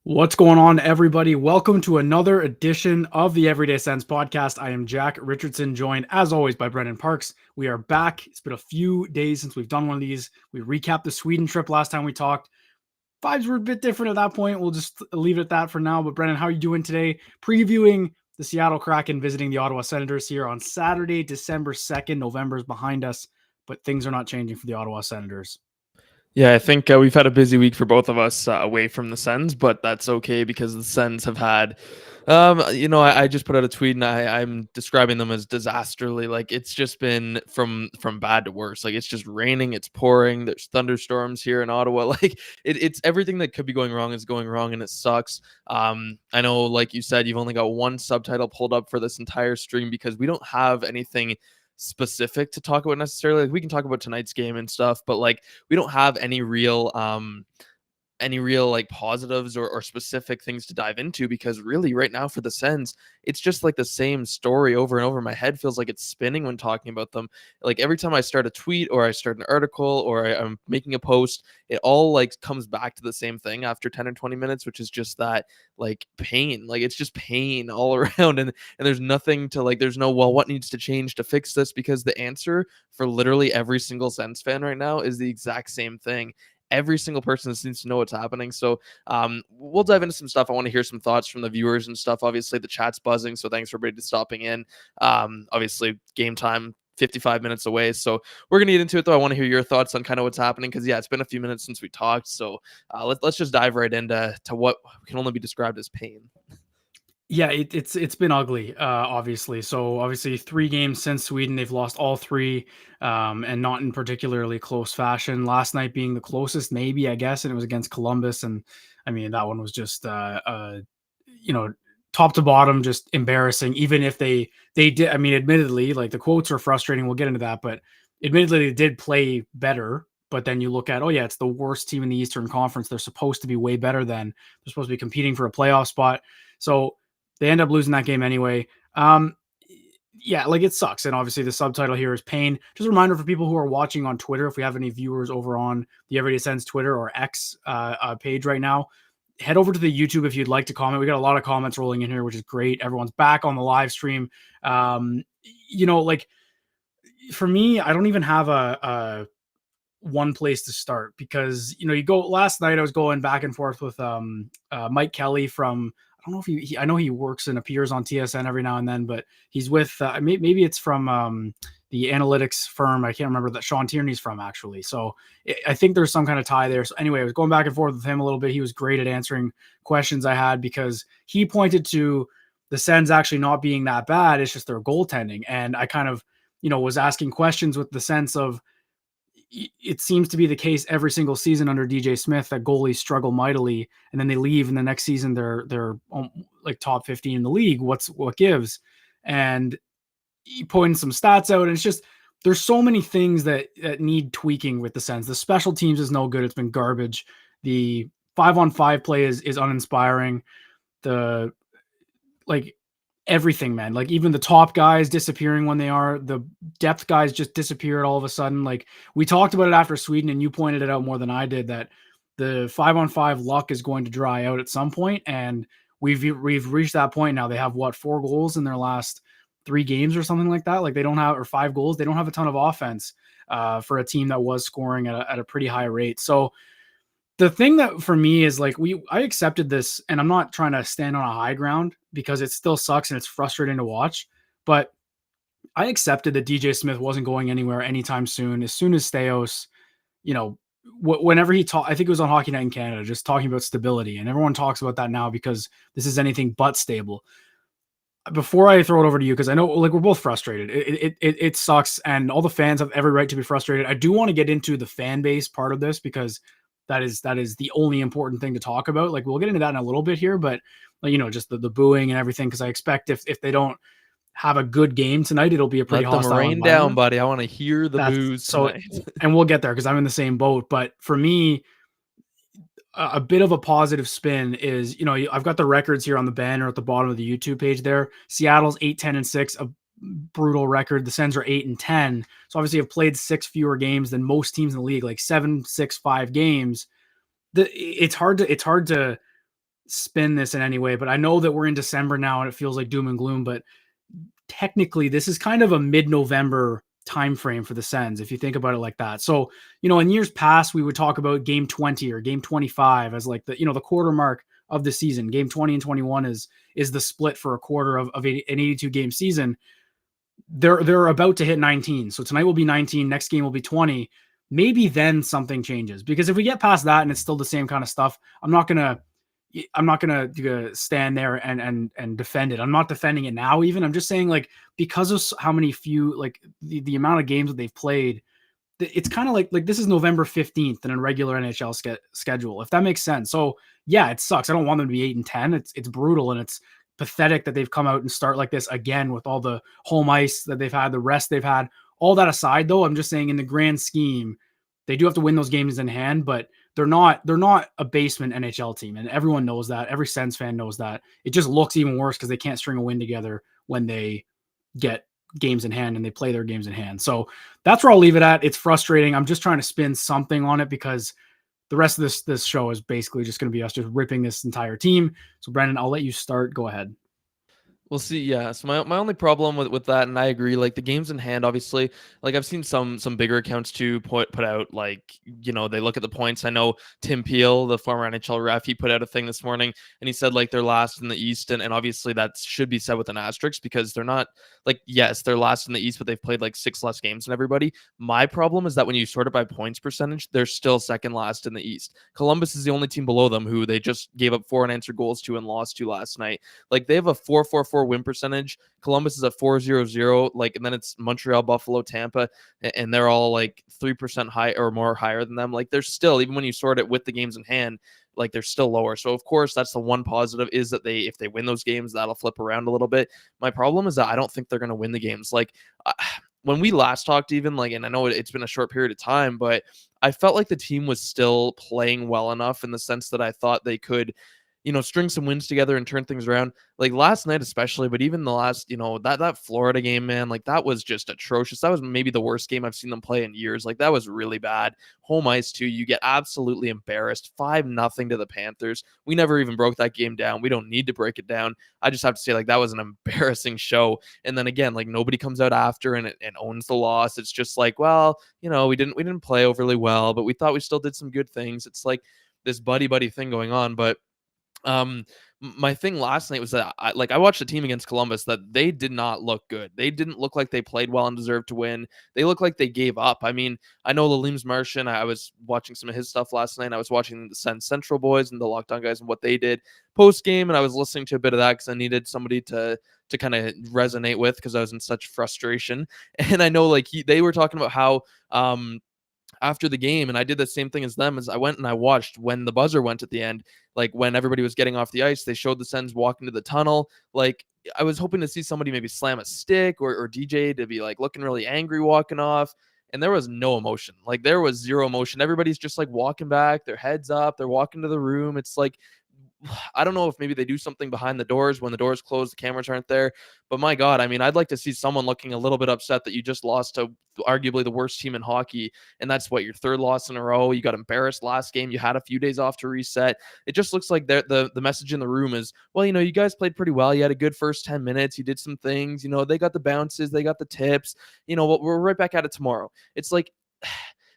What's going on, everybody? Welcome to another edition of the Everyday Sens podcast. I am Jack Richardson, joined as always by Brennan Parks. We are back. It's been a few days since we've done one of these. We recapped the Sweden trip last time we talked. Vibes were a bit different at that point. We'll just leave it at that for now. But Brennan, how are you doing today? Previewing the Seattle Kraken visiting the Ottawa Senators here on Saturday, December 2nd. November is behind us, but things are not changing for the Ottawa Senators. Yeah, I think we've had a busy week for both of us away from the Sens, but that's okay because the Sens have had, I just put out a tweet and I'm describing them as disasterly. Like it's just been from bad to worse. Like it's just raining, it's pouring, there's thunderstorms here in Ottawa. Like it's everything that could be going wrong is going wrong, and it sucks. I know, like you said, you've only got one subtitle pulled up for this entire stream because we don't have anything specific to talk about necessarily. Like we can talk about tonight's game and stuff, but like we don't have any real like positives or specific things to dive into, because really right now for the Sens, it's just like the same story over and over. My head feels like it's spinning when talking about them. Like every time I start a tweet or I start an article or I'm making a post, it all like comes back to the same thing after 10 or 20 minutes, which is just that like pain. Like it's just pain all around, and there's nothing to like, there's no, well, what needs to change to fix this? Because the answer for literally every single Sens fan right now is the exact same thing. Every single person seems to know what's happening. So we'll dive into some stuff. I want to hear some thoughts from the viewers and stuff. Obviously, the chat's buzzing, so thanks for everybody stopping in. Obviously, game time 55 minutes away, so we're gonna get into it. Though I want to hear your thoughts on kind of what's happening, because yeah, it's been a few minutes since we talked. So let's just dive right into what can only be described as pain. Yeah, it's been ugly, obviously. So obviously 3 games since Sweden, they've lost all 3, and not in particularly close fashion. Last night being the closest, maybe, I guess, and it was against Columbus. And I mean, that one was just, you know, top to bottom, just embarrassing. Even if they did, I mean, admittedly, like the quotes are frustrating. We'll get into that, but admittedly, they did play better. But then you look at, oh yeah, it's the worst team in the Eastern Conference. They're supposed to be way better than. They're supposed to be competing for a playoff spot. So they end up losing that game anyway. Yeah, like it sucks. And obviously the subtitle here is pain. Just a reminder for people who are watching on Twitter, if we have any viewers over on the Everyday Sens Twitter or X page right now, head over to the YouTube if you'd like to comment. We got a lot of comments rolling in here, which is great. Everyone's back on the live stream. Like for me, I don't even have a one place to start, because you go last night. I was going back and forth with Mike Kelly from, I don't know if I know he works and appears on TSN every now and then, but he's with maybe it's from the analytics firm. I can't remember that Sean Tierney's from, actually. So I think there's some kind of tie there. So anyway, I was going back and forth with him a little bit. He was great at answering questions I had, because he pointed to the Sens actually not being that bad. It's just their goaltending. And I kind of, was asking questions with the sense of, it seems to be the case every single season under DJ Smith that goalies struggle mightily, and then they leave, and the next season they're like top 15 in the league. What gives? And he pointed some stats out, and it's just, there's so many things that need tweaking with the Sens. The special teams is no good. It's been garbage. The 5-on-5 play is uninspiring. The everything, man. Like even the top guys disappearing when the depth guys just disappeared all of a sudden. Like we talked about it after Sweden, and you pointed it out more than I did, that the 5-on-5 luck is going to dry out at some point, and we've reached that point now. They have 4 goals in their last 3 games or something like that. Like they don't have, or 5 goals. They don't have a ton of offense for a team that was scoring at a pretty high rate. So the thing that for me is like, I accepted this, and I'm not trying to stand on a high ground because it still sucks and it's frustrating to watch, but I accepted that DJ Smith wasn't going anywhere anytime soon. As soon as Steos, whenever he talked, I think it was on Hockey Night in Canada, just talking about stability, and everyone talks about that now because this is anything but stable. Before I throw it over to you, because I know like we're both frustrated. It sucks, and all the fans have every right to be frustrated. I do want to get into the fan base part of this, because that is the only important thing to talk about. Like we'll get into that in a little bit here, but just the booing and everything, because I expect if they don't have a good game tonight, it'll be a pretty hostile Let them rain down, buddy. I want to hear the booze tonight. And we'll get there, because I'm in the same boat. But for me, a bit of a positive spin is, I've got the records here on the banner at the bottom of the YouTube page there. Seattle's 8-10-6, a brutal record. The Sens are 8-10. So obviously have played 6 fewer games than most teams in the league, like 7-6-5 games. It's hard to spin this in any way, but I know that we're in December now and it feels like doom and gloom, but technically this is kind of a mid-November time frame for the Sens if you think about it like that. So, in years past we would talk about game 20 or game 25 as like the quarter mark of the season. Game 20 and 21 is the split for a quarter of an 82 game season. They're about to hit 19. So tonight will be 19, next game will be 20. Maybe then something changes, because if we get past that and it's still the same kind of stuff, I'm not gonna stand there and defend it. I'm not defending it now. Even I'm just saying, like, because of how many few, like the amount of games that they've played, it's kind of like this is November 15th in a regular NHL schedule, if that makes sense. So yeah, it sucks. I don't want them to be 8-10. It's brutal, and it's pathetic that they've come out and start like this again with all the home ice that they've had, the rest they've had. All that aside, though, I'm just saying in the grand scheme, they do have to win those games in hand, but they're not a basement NHL team, and everyone knows that. Every Sens fan knows that. It just looks even worse because they can't string a win together when they get games in hand and they play their games in hand. So that's where I'll leave it at. It's frustrating. I'm just trying to spin something on it because the rest of this show is basically just going to be us just ripping this entire team. So Brennan, I'll let you start. Go ahead. We'll see. Yeah. So my only problem with that, and I agree, like the games in hand, obviously, like I've seen some bigger accounts too put out, like, they look at the points. I know Tim Peel, the former NHL ref, he put out a thing this morning and he said like they're last in the East, and obviously that should be said with an asterisk because they're not, like, yes, they're last in the East, but they've played like 6 less games than everybody. My problem is that when you sort it by points percentage, they're still second last in the East. Columbus is the only team below them who they just gave up 4 unanswered goals to and lost to last night. Like they have a 4.44 win percentage. Columbus is a 4.00. Like, and then it's Montreal, Buffalo, Tampa, and they're all like 3% high or more higher than them. Like they're still, even when you sort it with the games in hand, like they're still lower. So of course that's the one positive, is that if they win those games, that'll flip around a little bit. My problem is that I don't think they're going to win the games. Like when we last talked, even like, and I know it's been a short period of time, but I felt like the team was still playing well enough in the sense that I thought they could, string some wins together and turn things around. Like last night, especially, but even the last, that Florida game, man, like that was just atrocious. That was maybe the worst game I've seen them play in years. Like that was really bad. Home ice too. You get absolutely embarrassed. 5-0 to the Panthers. We never even broke that game down. We don't need to break it down. I just have to say, like, that was an embarrassing show. And then again, like nobody comes out after and owns the loss. It's just like, well, we didn't play overly well, but we thought we still did some good things. It's like this buddy thing going on. But my thing last night was that I watched a team against Columbus that they did not look good. They didn't look like they played well and deserved to win. They looked like they gave up. I mean, I know Lalim's Martian. I was watching some of his stuff last night. I was watching the Sens Central boys and the Lockdown guys and what they did post game, and I was listening to a bit of that because I needed somebody to kind of resonate with because I was in such frustration. And I know like they were talking about how after the game, and I did the same thing as them, as I went and I watched when the buzzer went at the end, like when everybody was getting off the ice, they showed the Sens walking to the tunnel. Like I was hoping to see somebody maybe slam a stick or DJ to be like looking really angry walking off. And there was no emotion. Like there was zero emotion. Everybody's just like walking back, their heads up, they're walking to the room. It's like, I don't know if maybe they do something behind the doors when the doors close, the cameras aren't there. But my God, I mean, I'd like to see someone looking a little bit upset that you just lost to arguably the worst team in hockey. And that's what, your third loss in a row. You got embarrassed last game. You had a few days off to reset. It just looks like the message in the room is, well, you guys played pretty well. You had a good first 10 minutes. You did some things. They got the bounces, they got the tips. We're right back at it tomorrow. It's like,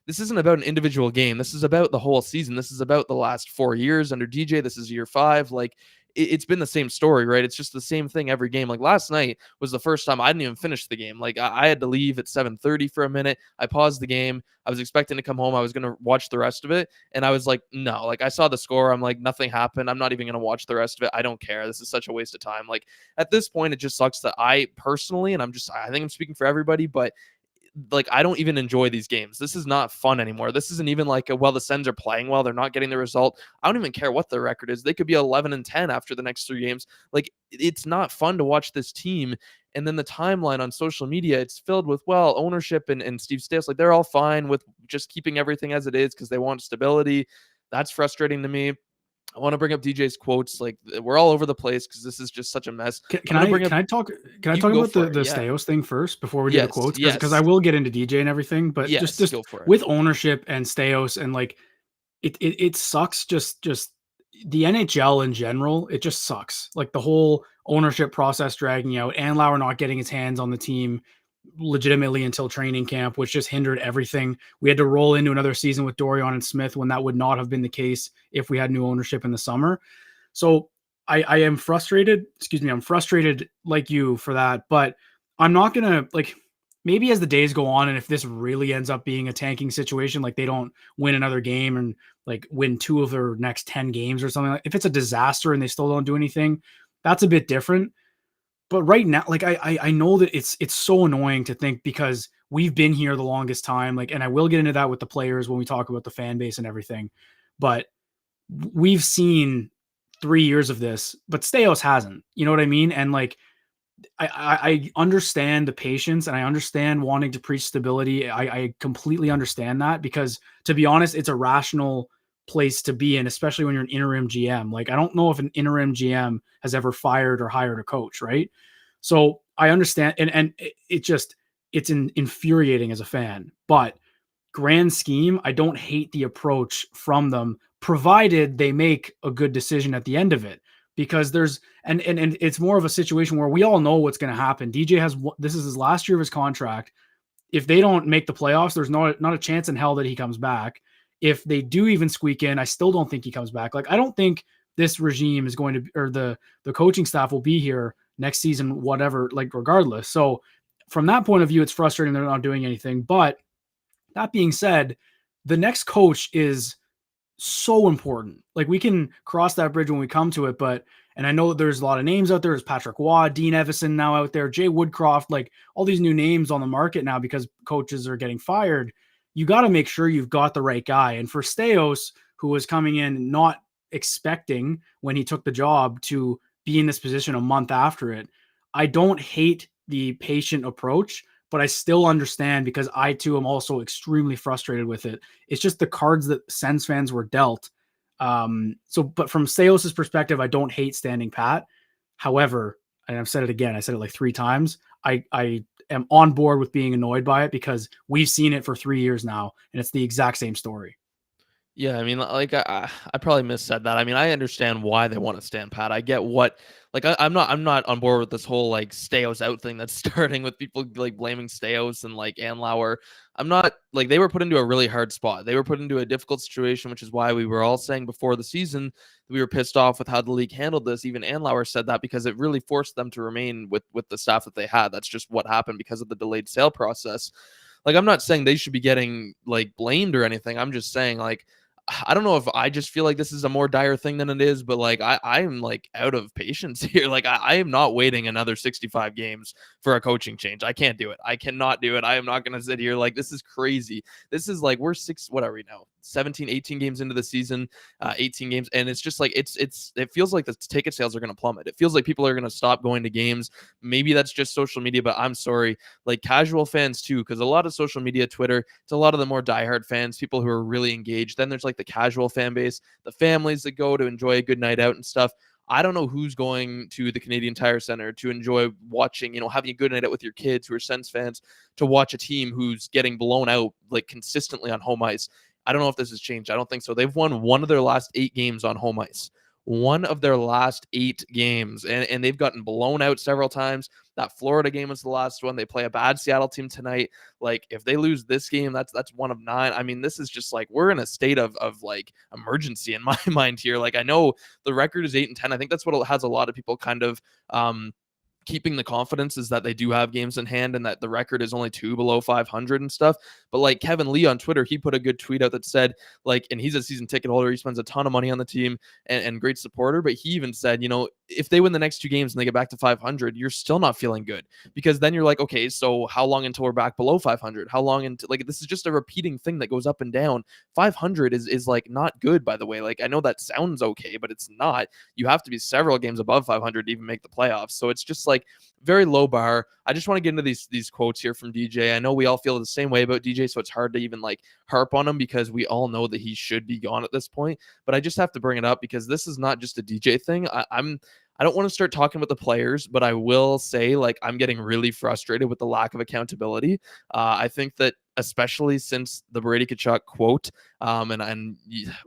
this isn't about an individual game. This is about the whole season. This is about the last 4 years under DJ. This is year 5. Like it's been the same story, right? It's just the same thing every game. Like last night was the first time I didn't even finish the game. Like I had to leave at 7:30 for a minute. I paused the game. I was expecting to come home. I was going to watch the rest of it. And I was like, no, like I saw the score. I'm like, nothing happened. I'm not even going to watch the rest of it. I don't care. This is such a waste of time. Like at this point, it just sucks that I personally, and I think I'm speaking for everybody, but like I don't even enjoy these games. This is not fun anymore. This isn't even like the Sens are playing well, they're not getting the result. I don't even care what their record is. They could be 11-10 after the next 3 games. Like it's not fun to watch this team. And then the timeline on social media, it's filled with, well, ownership and Steve Stais, like they're all fine with just keeping everything as it is because they want stability. That's frustrating to me. I want to bring up DJ's quotes. Like we're all over the place because this is just such a mess. Can I can I talk You can go about for the it. Yeah. Staios thing first before we do the Yes. quotes? Because I Yes. will get into DJ and everything, but Yes. just Go for it. with ownership and Staios and like it sucks. Just the NHL in general, it just sucks. Like the whole ownership process dragging out, Andlauer not getting his hands on the team legitimately until training camp, which just hindered everything. We had to roll into another season with Dorion and Smith when that would not have been the case if we had new ownership in the summer. So I am frustrated. Excuse me, I'm frustrated like you for that, but I'm not gonna like maybe as the days go on and if this really ends up being a tanking situation, like they don't win another game and like win 2 of their next 10 games or something, like if it's a disaster and they still don't do anything, that's a bit different. But right now, like I know that it's so annoying to think because we've been here the longest time, like, and I will get into that with the players when we talk about the fan base and everything. But we've seen 3 years of this, but Staios hasn't. You know what I mean? And like I understand the patience and I understand wanting to preach stability. I completely understand that because to be honest, it's a rational place to be in, especially when you're an interim GM. Like I don't know if an interim GM has ever fired or hired a coach, right? So I understand, and it just infuriating as a fan, but grand scheme, I don't hate the approach from them, provided they make a good decision at the end of it. Because there's and it's more of a situation where we all know what's going to happen. DJ has this is his last year of his contract. If they don't make the playoffs, there's not a chance in hell that he comes back. If they do even squeak in, I still don't think he comes back. Like I don't think this regime is going to, or the coaching staff will be here next season, whatever, like regardless. So from that point of view, it's frustrating they're not doing anything. But that being said, the next coach is so important. Like we can cross that bridge when we come to it, but and I know that there's a lot of names out there. There's Patrick Waugh, Dean Evison now out there, Jay Woodcroft, like all these new names on the market now because coaches are getting fired. You got to make sure you've got the right guy. And for Staios, who was coming in not expecting when he took the job to be in this position a month after it, I don't hate the patient approach, but I still understand because I too am also extremely frustrated with it. It's just the cards that Sens fans were dealt. But from Staios' perspective, I don't hate standing pat. However, and I've said it again, I said it like 3 times. I am on board with being annoyed by it because we've seen it for 3 years now, and it's the exact same story. Yeah, I mean, like I probably missaid that. I mean, I understand why they want to stand pat. I get what, like, I'm not on board with this whole like Staios out thing that's starting with people like blaming Staios and like Anlauer. I'm not like they were put into a really hard spot. They were put into a difficult situation, which is why we were all saying before the season that we were pissed off with how the league handled this. Even Anlauer said that because it really forced them to remain with the staff that they had. That's just what happened because of the delayed sale process. Like, I'm not saying they should be getting like blamed or anything. I'm just saying like I don't know if I just feel like this is a more dire thing than it is, but like I'm like out of patience here. Like I am not waiting another 65 games for a coaching change. I can't do it. I cannot do it. I am not going to sit here like this is crazy. This is like we're what are we now? 17, 18 games into the season, 18 games, and it's just like it feels like the ticket sales are going to plummet. It feels like people are going to stop going to games. Maybe that's just social media, but I'm sorry, like casual fans too, because a lot of social media, Twitter, it's a lot of the more diehard fans, people who are really engaged. Then there's like the casual fan base, the families that go to enjoy a good night out and stuff. I don't know who's going to the Canadian Tire Center to enjoy watching, having a good night out with your kids who are Sens fans to watch a team who's getting blown out like consistently on home ice. I don't know if this has changed. I don't think so. They've won one of their last 8 games on home ice. One of their last 8 games. And they've gotten blown out several times. That Florida game was the last one. They play a bad Seattle team tonight. Like, if they lose this game, that's one of 9. I mean, this is just like we're in a state of like emergency in my mind here. Like, I know the record is 8-10. I think that's what has a lot of people kind of keeping the confidence is that they do have games in hand and that the record is only 2 below 500 and stuff. But like Kevin Lee on Twitter, he put a good tweet out that said, like, and he's a season ticket holder. He spends a ton of money on the team and great supporter. But he even said, if they win the next 2 games and they get back to 500, you're still not feeling good because then you're like, okay, so how long until we're back below 500? How long until like this is just a repeating thing that goes up and down. 500 is like not good, by the way. Like I know that sounds okay, but it's not. You have to be several games above 500 to even make the playoffs. So it's just like very low bar. I just want to get into these quotes here from DJ. I know we all feel the same way about DJ, so it's hard to even like harp on him because we all know that he should be gone at this point. But I just have to bring it up because this is not just a DJ thing. I don't want to start talking about the players, but I will say, like, I'm getting really frustrated with the lack of accountability. I think that especially since the Brady Kachuk quote, and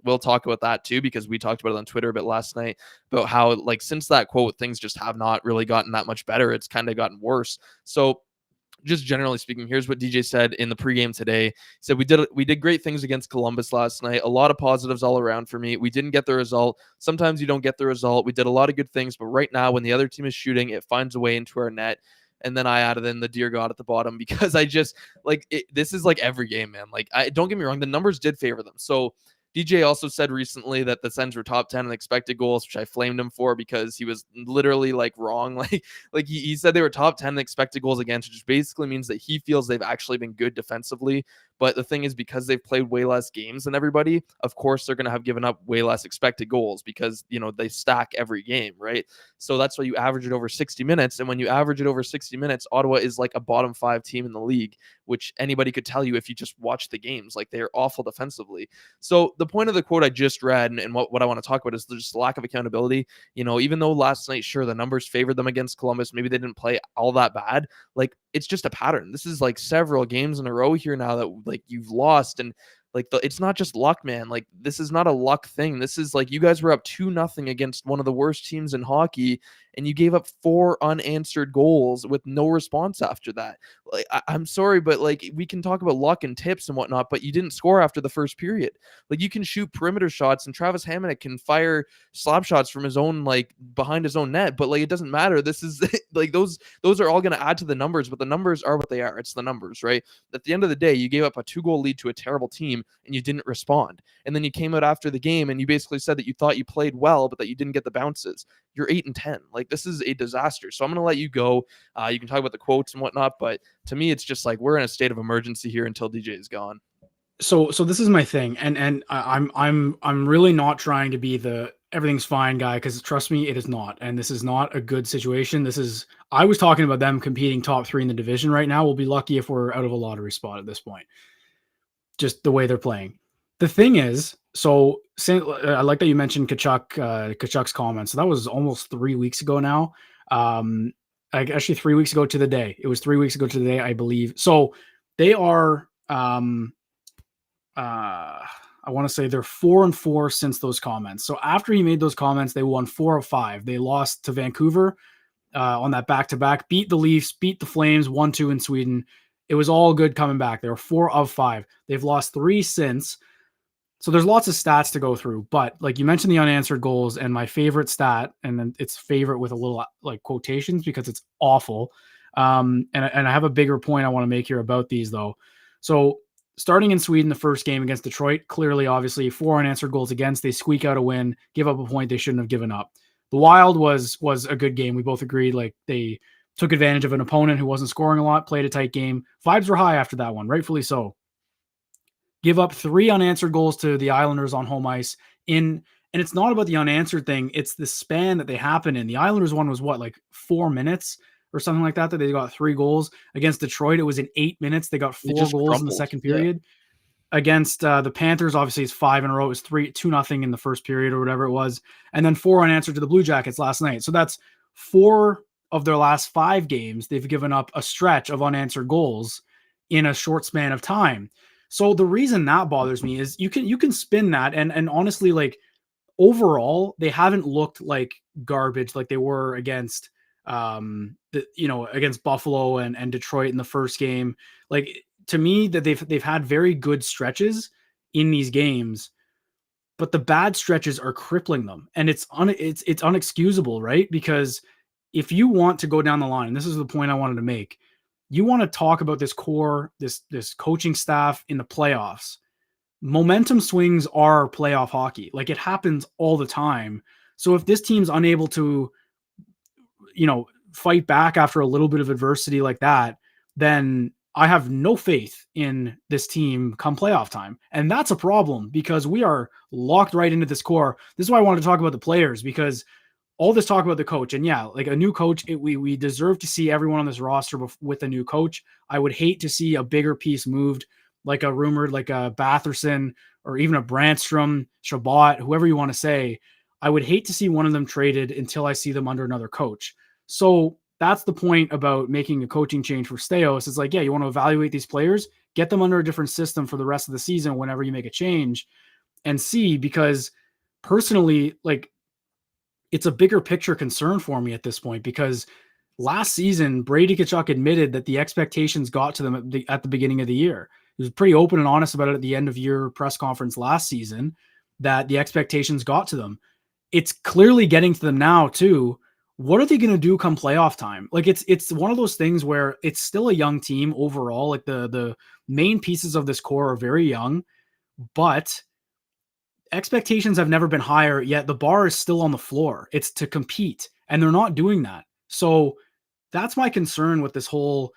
we'll talk about that too because we talked about it on Twitter a bit last night about how, like, since that quote, things just have not really gotten that much better. It's kind of gotten worse. So just generally speaking, here's what DJ said in the pregame today. He said, we did great things against Columbus last night. A lot of positives all around for me. We didn't get the result. Sometimes you don't get the result. We did a lot of good things, but right now when the other team is shooting, it finds a way into our net. And then I added in the dear God at the bottom because I just like it, this is like every game, man. Like, I don't get me wrong, the numbers did favor them. So DJ also said recently that the Sens were top 10 in expected goals, which I flamed him for because he was literally like wrong. Like he said they were top 10 in expected goals against, which basically means that he feels they've actually been good defensively. But the thing is, because they've played way less games than everybody, of course they're going to have given up way less expected goals because, they stack every game, right? So that's why you average it over 60 minutes. And when you average it over 60 minutes, Ottawa is like a bottom 5 team in the league, which anybody could tell you if you just watch the games. Like, they're awful defensively. So the point of the quote I just read and what I want to talk about is just lack of accountability. Even though last night, sure, the numbers favored them against Columbus, maybe they didn't play all that bad. Like, it's just a pattern. This is like several games in a row here now that like you've lost, and like it's not just luck, man. Like, this is not a luck thing. This is like you guys were up 2-0 against one of the worst teams in hockey, and you gave up 4 unanswered goals with no response after that. Like, I'm sorry, but like we can talk about luck and tips and whatnot, but you didn't score after the first period. Like, you can shoot perimeter shots, and Travis Hamonic can fire slap shots from his own, like, behind his own net, but like it doesn't matter. This is like those are all going to add to the numbers, but the numbers are what they are. It's the numbers, right? At the end of the day, you gave up a 2-goal lead to a terrible team and you didn't respond. And then you came out after the game and you basically said that you thought you played well, but that you didn't get the bounces. You're 8-10. Like, this is a disaster. So I'm going to let you go. You can talk about the quotes and whatnot, but to me, it's just like we're in a state of emergency here until DJ is gone. So this is my thing, and I'm really not trying to be the everything's fine guy, because trust me, it is not, and this is not a good situation. I was talking about them competing top 3 in the division right now. We'll be lucky if we're out of a lottery spot at this point, just the way they're playing. The thing is, so I like that you mentioned Kachuk's comments. So that was almost 3 weeks ago now. Actually 3 weeks ago to the day. It was 3 weeks ago to the day, I believe. So they are I want to say they're 4-4 since those comments. So after he made those comments, they won 4 of 5. They lost to Vancouver on that back-to-back, beat the Leafs, beat the Flames 1-2 in Sweden. It was all good coming back. They were 4 of 5. They've lost 3 since. So there's lots of stats to go through, but like you mentioned the unanswered goals, and my favorite stat, and then it's favorite with a little like quotations because it's awful. And I have a bigger point I want to make here about these though. So starting in Sweden, the first game against Detroit, clearly, obviously 4 unanswered goals against. They squeak out a win, give up a point they shouldn't have given up. The Wild was a good game. We both agreed, like, they took advantage of an opponent who wasn't scoring a lot, played a tight game. Vibes were high after that one, rightfully so. Give up 3 unanswered goals to the Islanders on home ice and it's not about the unanswered thing. It's the span that they happen in. The Islanders one was what, like 4 minutes or something like that they got 3 goals. Against Detroit, it was in 8 minutes. They got 4 goals in the second period. Yeah. Against the Panthers, obviously it's 5 in a row. It was 2-0 in the first period or whatever it was. And then 4 unanswered to the Blue Jackets last night. So that's 4 of their last 5 games. They've given up a stretch of unanswered goals in a short span of time. So the reason that bothers me is you can spin that, and honestly, like, overall, they haven't looked like garbage like they were against against Buffalo and Detroit in the first game. Like, to me, that they've had very good stretches in these games, but the bad stretches are crippling them, and it's unexcusable, right? Because if you want to go down the line, and this is the point I wanted to make, you want to talk about this core, this coaching staff in the playoffs. Momentum swings are playoff hockey. Like, it happens all the time. So if this team's unable to, fight back after a little bit of adversity like that, then I have no faith in this team come playoff time. And that's a problem because we are locked right into this core. This is why I wanted to talk about the players, because all this talk about the coach, and yeah, like a new coach, we deserve to see everyone on this roster with a new coach. I would hate to see a bigger piece moved, like a rumored, like a Batherson or even a Brandstrom, Shabbat, whoever you want to say. I would hate to see one of them traded until I see them under another coach. So that's the point about making a coaching change for Steos. It's like, yeah, you want to evaluate these players, get them under a different system for the rest of the season whenever you make a change, and see, because personally, like, it's a bigger picture concern for me at this point, because last season Brady Tkachuk admitted that the expectations got to them at the beginning of the year. He was pretty open and honest about it at the end of year press conference last season, that the expectations got to them. It's clearly getting to them now too. What are they going to do come playoff time? Like, it's one of those things where it's still a young team overall. Like, the main pieces of this core are very young, but expectations have never been higher, yet the bar is still on the floor. It's to compete, and they're not doing that. So that's my concern with this whole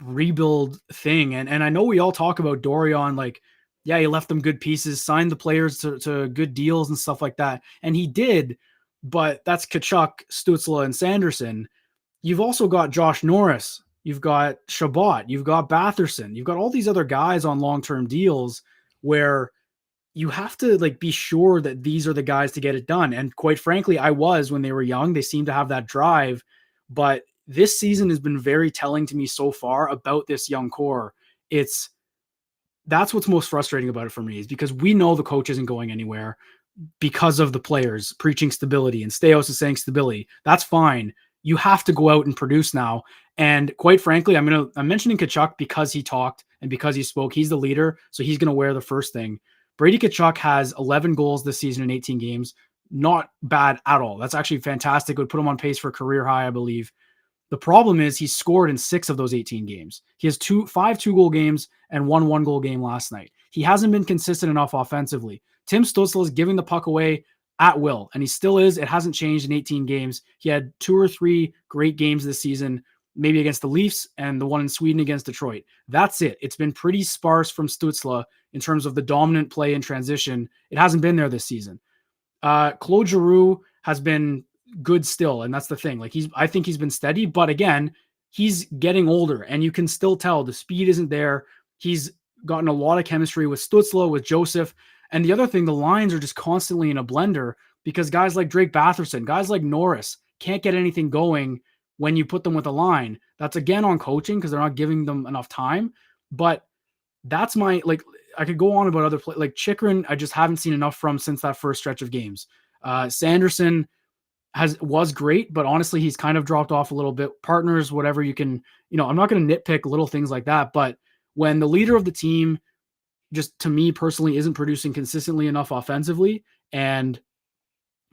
rebuild thing. And I know we all talk about Dorion, like, yeah, he left them good pieces, signed the players to good deals and stuff like that. And he did, but that's Kachuk, Stützle, and Sanderson. You've also got Josh Norris. You've got Shabbat. You've got Batherson. You've got all these other guys on long-term deals where you have to, like, be sure that these are the guys to get it done. And quite frankly, I was, when they were young, they seem to have that drive, but this season has been very telling to me so far about this young core. It's That's what's most frustrating about it for me, is because we know the coach isn't going anywhere because of the players preaching stability, and Steos is saying stability. That's fine. You have to go out and produce now. And quite frankly, I'm mentioning Kachuk because he talked and because he spoke. He's the leader, so he's gonna wear the first thing. Brady Kachuk has 11 goals this season in 18 games. Not bad at all. That's actually fantastic. Would put him on pace for a career high, I believe. The problem is he's scored in 6 of those 18 games. He has 5 2-goal games and 1 1-goal game last night. He hasn't been consistent enough offensively. Tim Stützle is giving the puck away at will, and he still is. It hasn't changed in 18 games. He had 2 or 3 great games this season, maybe against the Leafs and the one in Sweden against Detroit. That's it. It's been pretty sparse from Stützle in terms of the dominant play in transition. It hasn't been there this season. Claude Giroux has been good still, and that's the thing. Like, I think he's been steady, but again, he's getting older, and you can still tell the speed isn't there. He's gotten a lot of chemistry with Stützle, with Joseph, and the other thing, the lines are just constantly in a blender because guys like Drake Batherson, guys like Norris can't get anything going when you put them with a line. That's again on coaching because they're not giving them enough time. But that's my, like, I could go on about other play like Chikrin. I just haven't seen enough from since that first stretch of games. Sanderson was great, but honestly, he's kind of dropped off a little bit. Partners, whatever you can, I'm not going to nitpick little things like that, but when the leader of the team, just to me personally, isn't producing consistently enough offensively, and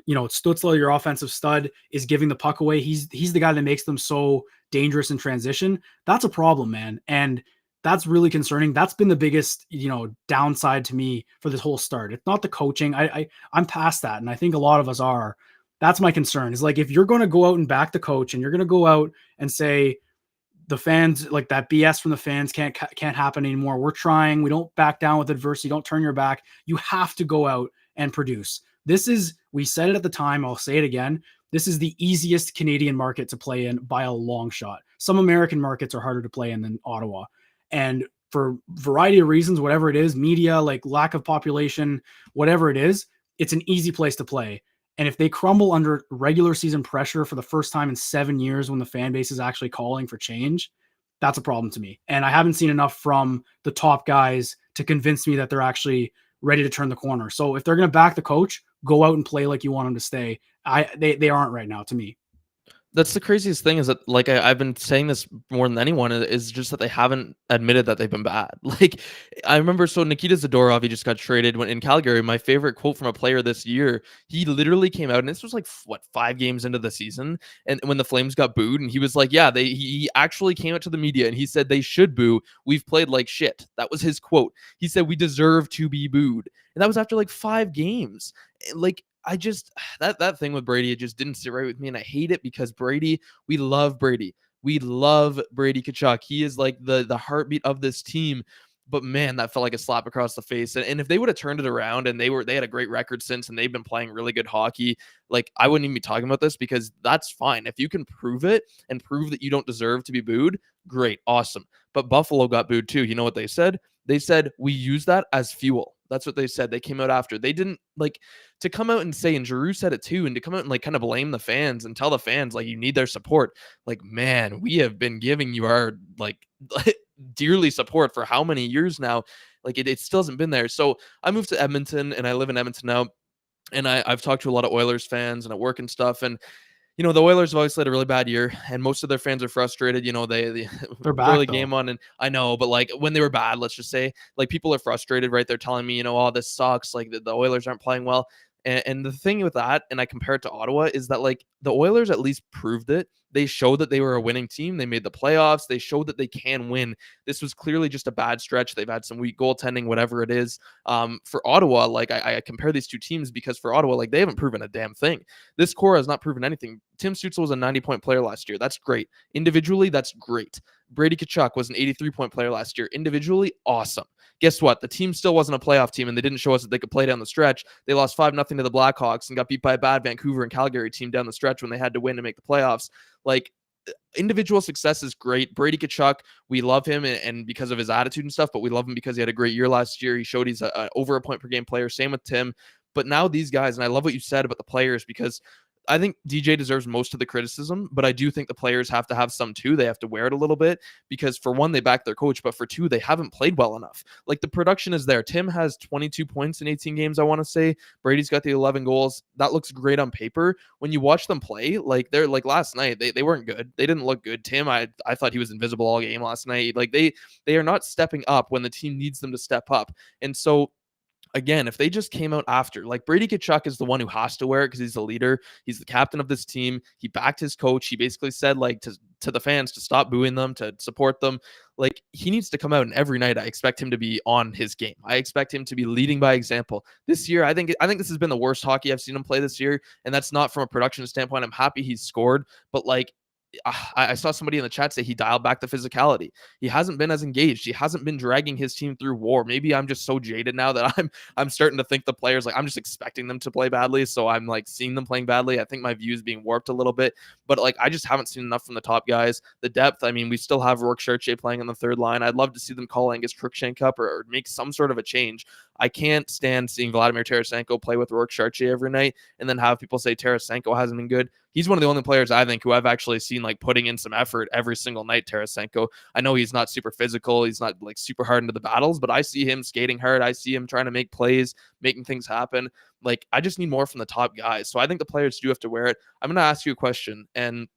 Stützle, your offensive stud, is giving the puck away. He's the guy that makes them so dangerous in transition. That's a problem, man, and that's really concerning. That's been the biggest, downside to me for this whole start. It's not the coaching. I'm past that, and I think a lot of us are. That's my concern. Is like, if you're going to go out and back the coach, and you're going to go out and say the fans, like, that BS from the fans can't happen anymore. We're trying. We don't back down with adversity. Don't turn your back. You have to go out and produce. We said it at the time. I'll say it again. This is the easiest Canadian market to play in by a long shot. Some American markets are harder to play in than Ottawa. And for a variety of reasons, whatever it is, media, like lack of population, whatever it is, it's an easy place to play. And if they crumble under regular season pressure for the first time in 7 years, when the fan base is actually calling for change, that's a problem to me. And I haven't seen enough from the top guys to convince me that they're actually ready to turn the corner. So if they're going to back the coach, go out and play like you want them to stay. They aren't right now to me. That's the craziest thing, is that, like, I've been saying this more than anyone, is just that they haven't admitted that they've been bad. Like, I remember, so Nikita Zadorov, he just got traded when in Calgary. My favorite quote from a player this year, he literally came out, and this was like, what, 5 games into the season, and when the Flames got booed, and he was like, yeah, he actually came out to the media and he said they should boo. We've played like shit. That was his quote. He said we deserve to be booed, and that was after like 5 games. Like, I just, that thing with Brady, it just didn't sit right with me, and I hate it because Brady, we love Brady. We love Brady Tkachuk. He is like the heartbeat of this team. But man, that felt like a slap across the face. And if they would have turned it around, and they had a great record since, and they've been playing really good hockey, like, I wouldn't even be talking about this, because that's fine. If you can prove it and prove that you don't deserve to be booed, great, awesome. But Buffalo got booed too. You know what they said? They said, we use that as fuel. That's what they said. They came out after. They didn't like to come out and say, and Giroux said it too, and to come out and like kind of blame the fans and tell the fans like you need their support. Like, man, we have been giving you our like dearly support for how many years now? Like it still hasn't been there. So I moved to Edmonton and I live in Edmonton now. And I've talked to a lot of Oilers fans and at work and stuff. And the Oilers have always had a really bad year, and most of their fans are frustrated. They They're throw back the though. game on, and I know, but like when they were bad, let's just say, like people are frustrated, right? They're telling me, oh, this sucks. Like the Oilers aren't playing well. And the thing with that, and I compare it to Ottawa, is that like the Oilers at least proved it. They showed that they were a winning team. They made the playoffs. They showed that they can win. This was clearly just a bad stretch. They've had some weak goaltending, whatever it is. For Ottawa, like I compare these two teams because for Ottawa, like they haven't proven a damn thing. This core has not proven anything. Tim Stützle was a 90-point player last year. That's great. Individually, that's great. Brady Tkachuk was an 83-point player last year. Individually, awesome. Guess what? The team still wasn't a playoff team, and they didn't show us that they could play down the stretch. They lost 5-0 to the Blackhawks and got beat by a bad Vancouver and Calgary team down the stretch when they had to win to make the playoffs. Like, individual success is great. Brady Tkachuk, we love him and because of his attitude and stuff, but we love him because he had a great year last year. He showed he's over a point per game player. Same with Tim. But now these guys, and I love what you said about the players because I think DJ deserves most of the criticism, but I do think the players have to have some too. They have to wear it a little bit because for one, they back their coach, but for two, they haven't played well enough. Like the production is there. Tim has 22 points in 18 games, I want to say. Brady's got the 11 goals. That looks great on paper. When you watch them play, like they're like last night, they weren't good. They didn't look good. Tim, I thought he was invisible all game last night. Like they are not stepping up when the team needs them to step up. And so again, if they just came out after, like Brady Tkachuk is the one who has to wear it because he's the leader. He's the captain of this team. He backed his coach. He basically said like to the fans to stop booing them, to support them. Like he needs to come out and every night I expect him to be on his game. I expect him to be leading by example. This year, I think this has been the worst hockey I've seen him play this year. And that's not from a production standpoint. I'm happy he's scored, but like I saw somebody in the chat say he dialed back the physicality. He hasn't been as engaged. He hasn't been dragging his team through war. Maybe I'm just so jaded now that I'm starting to think the players like I'm just expecting them to play badly. So I'm like seeing them playing badly. I think my view is being warped a little bit, but like I just haven't seen enough from the top guys. The depth. I mean, we still have Rourke Chartier playing on the third line. I'd love to see them call Angus Crookshank up or make some sort of a change. I can't stand seeing Vladimir Tarasenko play with Rourke Chartier every night and then have people say Tarasenko hasn't been good. He's one of the only players I think who I've actually seen like putting in some effort every single night. Tarasenko. I know he's not super physical. He's not like super hard into the battles, but I see him skating hard. I see him trying to make plays, making things happen. Like I just need more from the top guys. So I think the players do have to wear it. I'm going to ask you a question, and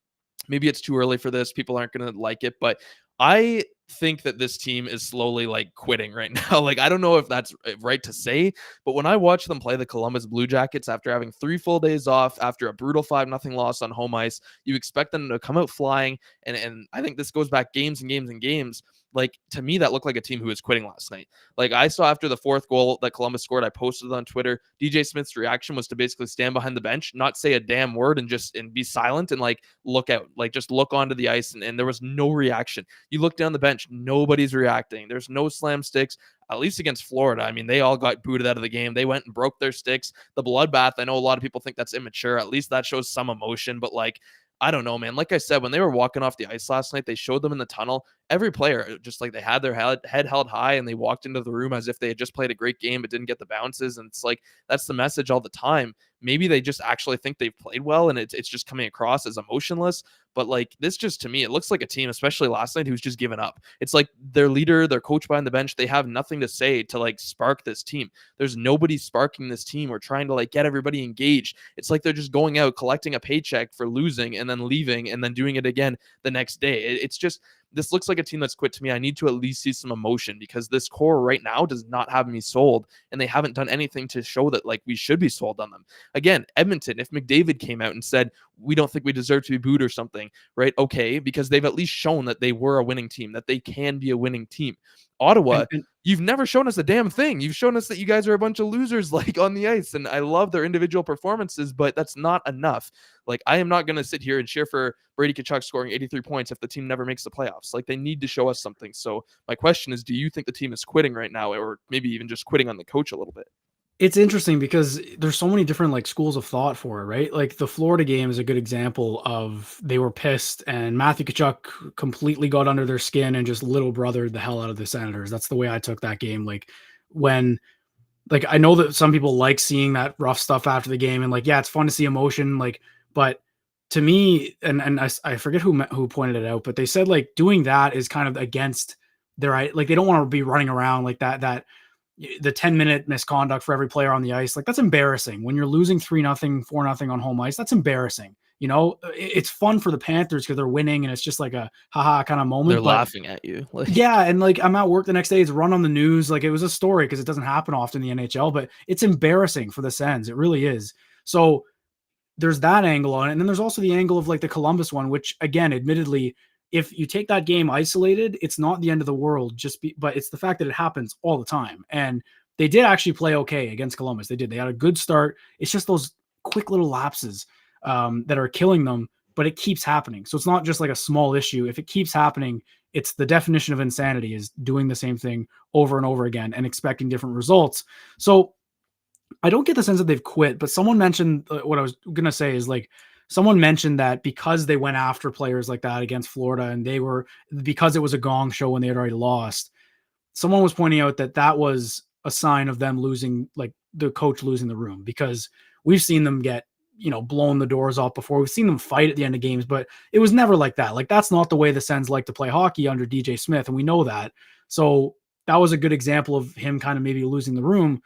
maybe it's too early for this. People aren't going to like it, but I think that this team is slowly like quitting right now. Like, I don't know if that's right to say, but when I watch them play the Columbus Blue Jackets after having 3 full days off, after a brutal 5-0 loss on home ice, you expect them to come out flying. And I think this goes back games and games and games. Like to me, that looked like a team who was quitting last night. Like I saw after the 4th goal that Columbus scored, I posted it on Twitter. DJ Smith's reaction was to basically stand behind the bench, not say a damn word, and be silent and like look out, like just look onto the ice. And there was no reaction. You look down the bench, nobody's reacting. There's no slam sticks. At least against Florida, I mean, they all got booted out of the game. They went and broke their sticks. The bloodbath, I know a lot of people think that's immature. At least that shows some emotion, but like I don't know, man. Like I said, when they were walking off the ice last night, they showed them in the tunnel. Every player, just like they had their head held high and they walked into the room as if they had just played a great game but didn't get the bounces. And it's like, that's the message all the time. Maybe they just actually think they've played well and it's just coming across as emotionless. But like this, just to me, it looks like a team, especially last night, who's just given up. It's like their leader, their coach behind the bench, they have nothing to say to like spark this team. There's nobody sparking this team or trying to like get everybody engaged. It's like they're just going out, collecting a paycheck for losing and then leaving and then doing it again the next day. It's just, this looks like a team that's quit to me. I need to at least see some emotion because this core right now does not have me sold, and they haven't done anything to show that like we should be sold on them. Again, Edmonton, if McDavid came out and said, we don't think we deserve to be booed or something, right? Okay, because they've at least shown that they were a winning team, that they can be a winning team. Ottawa, And you've never shown us a damn thing. You've shown us that you guys are a bunch of losers like on the ice, and I love their individual performances, but that's not enough. Like I am not going to sit here and cheer for Brady Tkachuk scoring 83 points if the team never makes the playoffs. Like they need to show us something. So my question is, do you think the team is quitting right now, or maybe even just quitting on the coach a little bit? it's interesting because there's so many different like schools of thought for it, right? Like the Florida game is a good example of they were pissed and Matthew Tkachuk completely got under their skin and just little brothered the hell out of the Senators. That's the way I took that game. Like when like I know that some people like seeing that rough stuff after the game, and like yeah, it's fun to see emotion. Like, but to me, and I forget who pointed it out, but they said like doing that is kind of against their like they don't want to be running around like that the 10-minute misconduct for every player on the ice. Like that's embarrassing when you're losing 3-0, 4-0 on home ice. That's embarrassing. You know, it's fun for the Panthers because they're winning and it's just like a haha kind of They're moment. But laughing at you. Like, yeah, and like I'm at work the next day, it's run on the news. Like it was a story because it doesn't happen often in the NHL, but it's embarrassing for the Sens. It really is. So there's that angle on it. And then there's also the angle of like the Columbus one, which again, admittedly, if you take that game isolated, it's not the end of the world, but it's the fact that it happens all the time. And they did actually play okay against Columbus. They did. They had a good start. It's just those quick little lapses that are killing them, but it keeps happening. So it's not just like a small issue. If it keeps happening, it's the definition of insanity is doing the same thing over and over again and expecting different results. So I don't get the sense that they've quit, but someone mentioned what I was going to say is like someone mentioned that because they went after players like that against Florida and they were because it was a gong show when they had already lost. Someone was pointing out that that was a sign of them losing, like the coach losing the room, because we've seen them get, blown the doors off before. We've seen them fight at the end of games, but it was never like that. Like that's not the way the Sens like to play hockey under DJ Smith, and we know that. So that was a good example of him kind of maybe losing the room.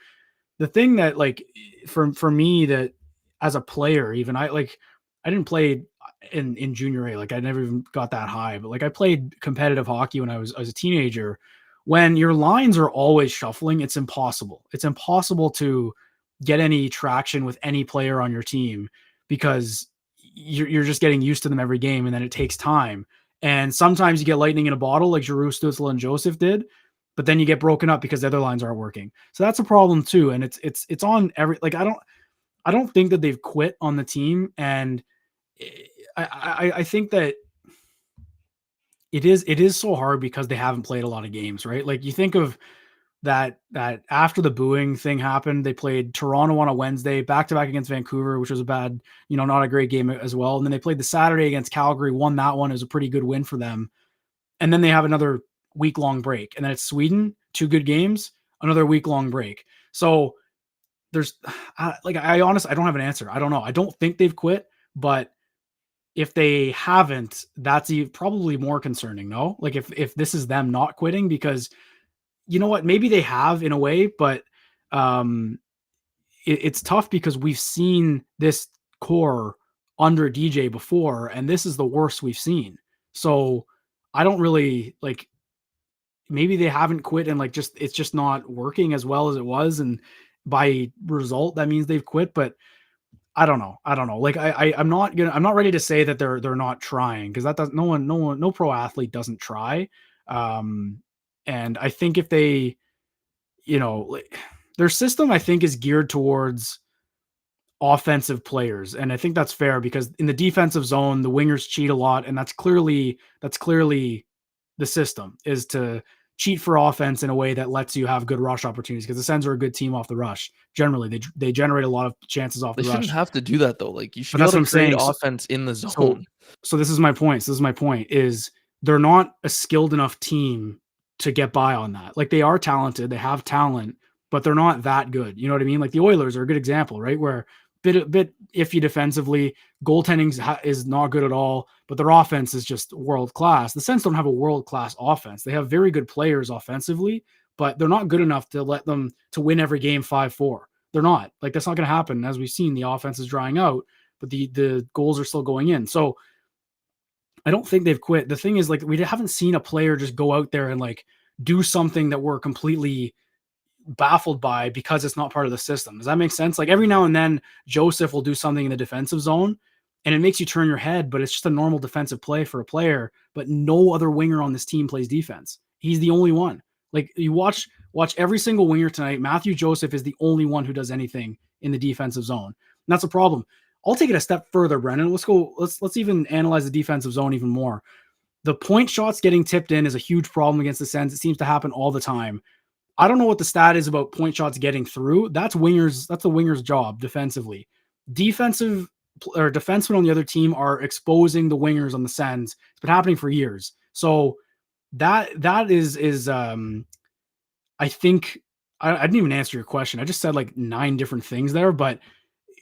The thing that like for me that as a player, even I didn't play in junior A, like I never even got that high, but like I played competitive hockey when I was a teenager. When your lines are always shuffling, it's impossible. It's impossible to get any traction with any player on your team because you're just getting used to them every game, and then it takes time. And sometimes you get lightning in a bottle, like Giroux, Stützle, and Joseph did, but then you get broken up because the other lines aren't working. So that's a problem too. And it's on every like I don't think that they've quit on the team, and I think that it is so hard because they haven't played a lot of games, right? Like you think of that after the booing thing happened, they played Toronto on a Wednesday, back to back against Vancouver, which was a bad, not a great game as well. And then they played the Saturday against Calgary, won that one. It was a pretty good win for them. And then they have another week long break, and then it's Sweden, 2 good games, another week long break. So there's like I honestly I don't have an answer. I don't know. I don't think they've quit, but if they haven't, that's probably more concerning. No, like if this is them not quitting, because you know what, maybe they have in a way, but um, it's tough because we've seen this core under DJ before, and this is the worst we've seen. So I don't really like maybe they haven't quit and like just it's just not working as well as it was, and by result that means they've quit. But I don't know, like I'm not ready to say that they're not trying, because that does no pro athlete doesn't try. um and I think if they, like, their system I think is geared towards offensive players, and I think that's fair because in the defensive zone the wingers cheat a lot, and that's clearly the system is to cheat for offense in a way that lets you have good rush opportunities, because the Sens are a good team off the rush. Generally, they generate a lot of chances off they the shouldn't rush. have to do that though. Like, you should But be able that's to what I'm create saying. So offense in the so zone. so this is my point. So this is my point is they're not a skilled enough team to get by on that. Like they are talented, they have talent, but they're not that good. You know what I mean? Like the Oilers are a good example, right? Where bit iffy defensively, goaltending is not good at all, but their offense is just world class. The Sens don't have a world class offense. They have very good players offensively, but they're not good enough to let them to win every game 5-4. They're not. Like that's not going to happen. As we've seen, the offense is drying out, but the goals are still going in. So I don't think they've quit. The thing is, like, we haven't seen a player just go out there and like do something that we're completely baffled by because it's not part of the system. Does that make sense? Like every now and then, Joseph will do something in the defensive zone, and it makes you turn your head, but it's just a normal defensive play for a player. But no other winger on this team plays defense. He's the only one. Like you watch every single winger tonight. Matthew Joseph is the only one who does anything in the defensive zone. And that's a problem. I'll take it a step further, Brennan. Let's go. Let's even analyze the defensive zone even more. The point shots getting tipped in is a huge problem against the Sens. It seems to happen all the time. I don't know what the stat is about point shots getting through. That's wingers. That's the winger's job defensively. Defensive or defensemen on the other team are exposing the wingers on the Sens. It's been happening for years. So that is I think I didn't even answer your question. I just said like 9 different things there, but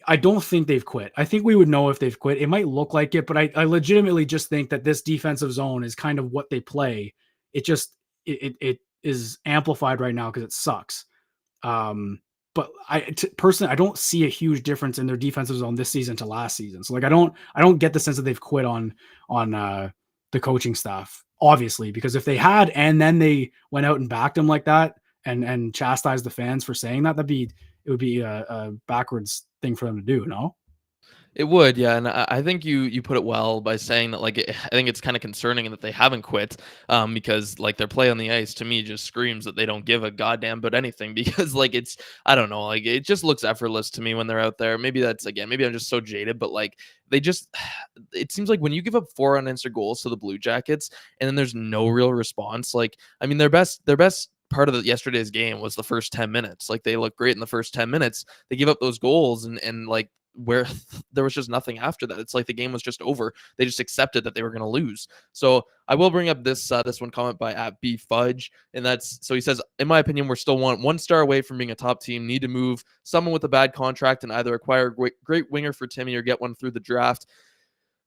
I don't think they've quit. I think we would know if they've quit. It might look like it, but I legitimately just think that this defensive zone is kind of what they play. It just it is amplified right now because it sucks. Um, but personally, I don't see a huge difference in their defensive zone this season to last season. So like I don't get the sense that they've quit on the coaching staff, obviously, because if they had and then they went out and backed him like that and chastised the fans for saying that, it would be a backwards thing for them to do, no? It would, yeah, and I think you put it well by saying that, like, I think it's kinda concerning that they haven't quit, because, like, their play on the ice to me just screams that they don't give a goddamn about anything because, like, it's I don't know, like, it just looks effortless to me when they're out there. Maybe that's again, maybe I'm just so jaded, but, like, they just it seems like when you give up 4 unanswered goals to the Blue Jackets and then there's no real response, like, I mean, their best part of yesterday's game was the first 10 minutes. Like, they looked great in the first 10 minutes. They give up those goals and like, where there was just nothing after that. It's like the game was just over. They just accepted that they were going to lose. So I will bring up this one comment by at B Fudge, and that's so he says, in my opinion, we're still one star away from being a top team. Need to move someone with a bad contract and either acquire a great winger for Timmy or get one through the draft.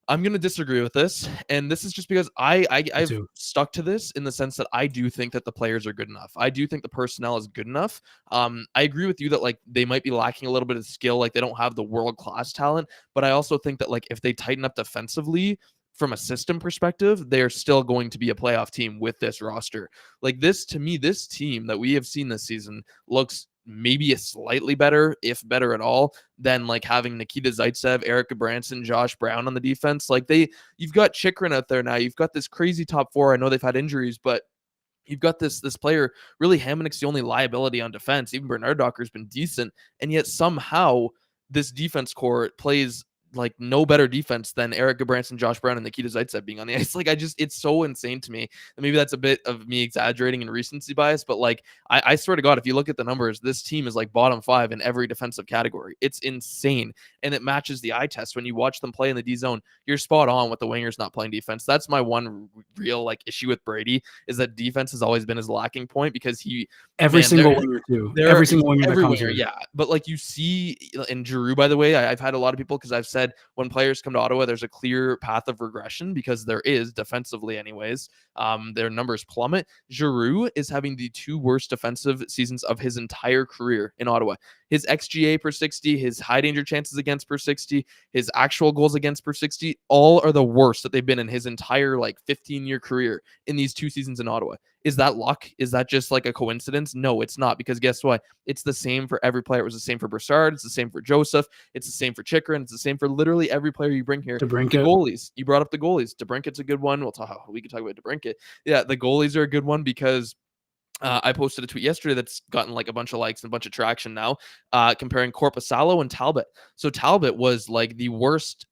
I'm going to disagree with this, and this is just because Me I've too. stuck to this in the sense that I do think that the players are good enough. I do think the personnel is good enough. I agree with you that like they might be lacking a little bit of skill, like they don't have the world class talent, but I also think that like if they tighten up defensively from a system perspective, they are still going to be a playoff team with this roster. Like this to me, this team that we have seen this season looks maybe a slightly better, if better at all, than like having Nikita Zaitsev, Erica Branson, Josh Brown on the defense. Like you've got Chikrin out there now. You've got this crazy top four. I know they've had injuries, but you've got this player. Really, Hamannik's the only liability on defense. Even Bernard Docker's been decent, and yet somehow this defense core plays like no better defense than Eric Gabranson, Josh Brown, and Nikita Zaitsev being on the ice. Like it's so insane to me. And maybe that's a bit of me exaggerating and recency bias, but like I swear to God, if you look at the numbers, this team is like bottom 5 in every defensive category. It's insane, and it matches the eye test when you watch them play in the D zone. You're spot on with the wingers not playing defense. That's my one real like issue with Brady is that defense has always been his lacking point because Every man, single winger too. they're Every single winger that comes everywhere, here. yeah. But like you see in Giroux, by the way, I've had a lot of people because I've said when players come to Ottawa, there's a clear path of regression because there is defensively, anyways. Their numbers plummet. Giroux is having the 2 worst defensive seasons of his entire career in Ottawa. His XGA per 60, his high danger chances against per 60, his actual goals against per 60, all are the worst that they've been in his entire like 15-year career in these 2 seasons in Ottawa. Is that luck? Is that just like a coincidence? No, it's not, because guess what? It's the same for every player. It was the same for Brassard. It's the same for Joseph. It's the same for Chikrin. It's the same for literally every player you bring here. To The Brinkett. goalies. You brought up the goalies. DeBrinket's a good one. We can talk about DeBrinket. Yeah, the goalies are a good one because I posted a tweet yesterday that's gotten like a bunch of likes and a bunch of traction now, comparing Korpisalo and Talbot. So Talbot was like the worst